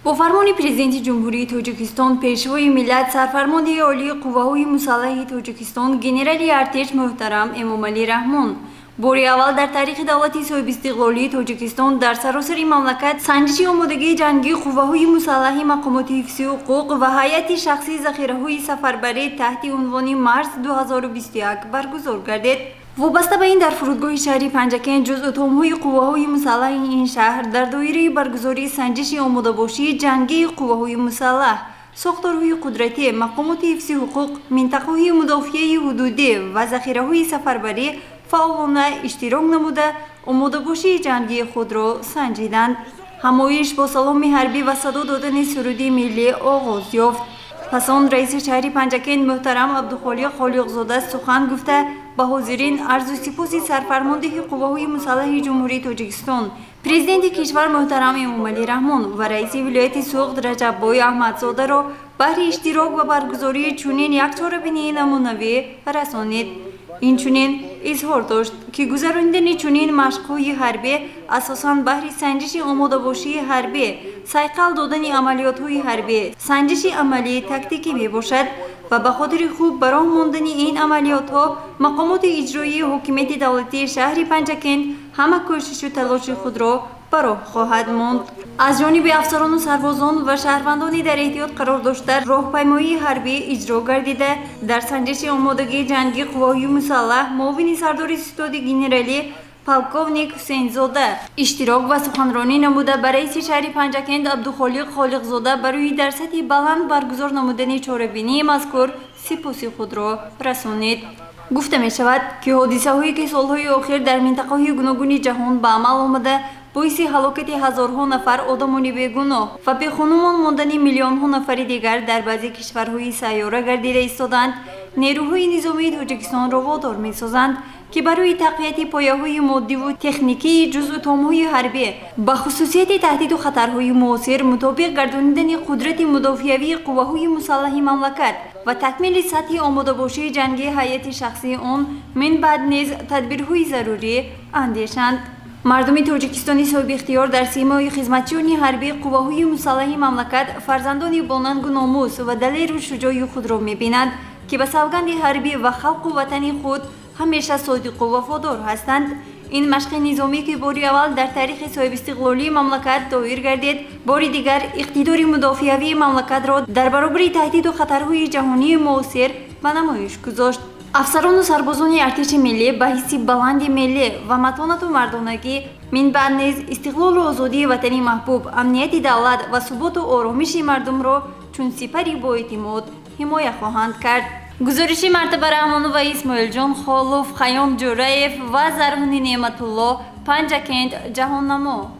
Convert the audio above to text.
با فرمان پرزیدنت جمهوری تاجیکستان پیشوای ملت سرفرمانده عالی قواهای مسلح تاجیکستان گنرالی ارتش محترم امامعلی رحمان باری اول در تاریخ دولت صاحب استقلالی تاجیکستان در سراسر مملکت سنجش آمادگی جنگی قواهای مسلح مقامات حفظی حقوق و هیئت شخصی ذخیره‌های سفربری تحت عنوان مارس 2021 برگزار گردید. وابسته به این در فرودگاه شهری پنجکن جزء اتم‌های قواهای مسلح این شهر در دایره برگزاری سنجش آماده‌باشی جنگی قواهای مسلح، ساختارهای قدرتی، مقامات حفظی حقوق، منطقه‌های مدافعه حدودی و ذخیره‌های سفربری فعالانه اشتراک نموده آماده‌باشی جنگی خود را سنجیدند. همایش با سلام حربی و صدا دادن سرود ملی آغاز یافت. پس آن رئیس شهر پنجکن محترم عبدالخالق خالقزاده سخن گفته به حاضرین عرض سپاس سرفرمانده قواهای مسلح جمهوری تاجیکستان، پرزیدنت کشور محترم امامعلی رحمان و رئیس ولایت سوخت رجب‌بای احمدزاده را بهر اشتراک و برگزاری چنین یک چهاربینی نمونه‌ای رسانید. اینچنین اظهار داشت که گذراندن چنین مشق‌های حربی اساساً بهر سنجش آماده‌باشی حربی، سایقل دادن عملیات‌های حربی، سنجش عملی تاکتیکی میباشد و به خاطر خوب برای ماندن این عملیات‌ها مقامات اجرایی حکومت دولتی شهر پنجکن همه کوشش و تلاش خود را برای خواهد ماند. از جانب افسران و سربازان و شهروندان در احتیاط قرار داشته راهپیمایی حربی اجرا گردیده در سنجش آمادگی جنگی قواهای مسلح معاون سردار ستاد گنرالی پالکوونیک حسین‌زاده اشتراک و سخنرانی نموده به رئیس شهر پنجکن عبدالخالق خالقزاده برای در سطح بلند برگزار نمودن چهاربینی مذکور سپاس خود را رسانید. گفته می شود که حادثه هایی که سالهای اخیر در منطقه های گوناگون جهان به عمل آمده باعث هلاکت هزارها نفر آدمان بیگناه و به خانمان ماندن میلیون ها نفر دیگر در بعضی کشورهای سیاره گردیده ایستادند. نیروهای نظامی تاجیکستان را وادار می سازند که برای تقویت پایه‌های مادی و تکنیکی جزء اتم‌های حربی با خصوصیت تهدید و خطرهای معاصر مطابق گردانیدن قدرت مدافعوی قواهای مسلح مملکت و تکمیل سطح آماده‌باشی جنگی هیئت شخصی آن من بعد نیز تدبیرهای ضروری اندیشند. مردم تاجیکستانی صاحب اختیار در سیمای خدمتچیان حربی قواهای مسلح مملکت فرزندان با ننگ و ناموس و دلیر و شجاع خود را می‌بینند که به سوگند حربی و خلق و وطن خود همیشه صادق و وفادار هستند. این مشق نظامی که باری اول در تاریخ صاحب استقلالی مملکت دایر گردید، باری دیگر اقتدار مدافعوی مملکت را در برابر تهدید و خطرهای جهانی معاصر به نمایش گذاشت. افسران و سربازان ارتش ملی به حس بلند ملی و متانت و مردانگی من بعد نیز استقلال و آزادی وطنی محبوب، امنیت دولت و ثبات و آرامش مردم را چون سپری با اعتماد حمایت خواهند کرد. گزارش مرتبه رحمان و اسماعیل جان خالوف، خیام جورایف و زرهونی نعمت الله، پنجکن جهان نما.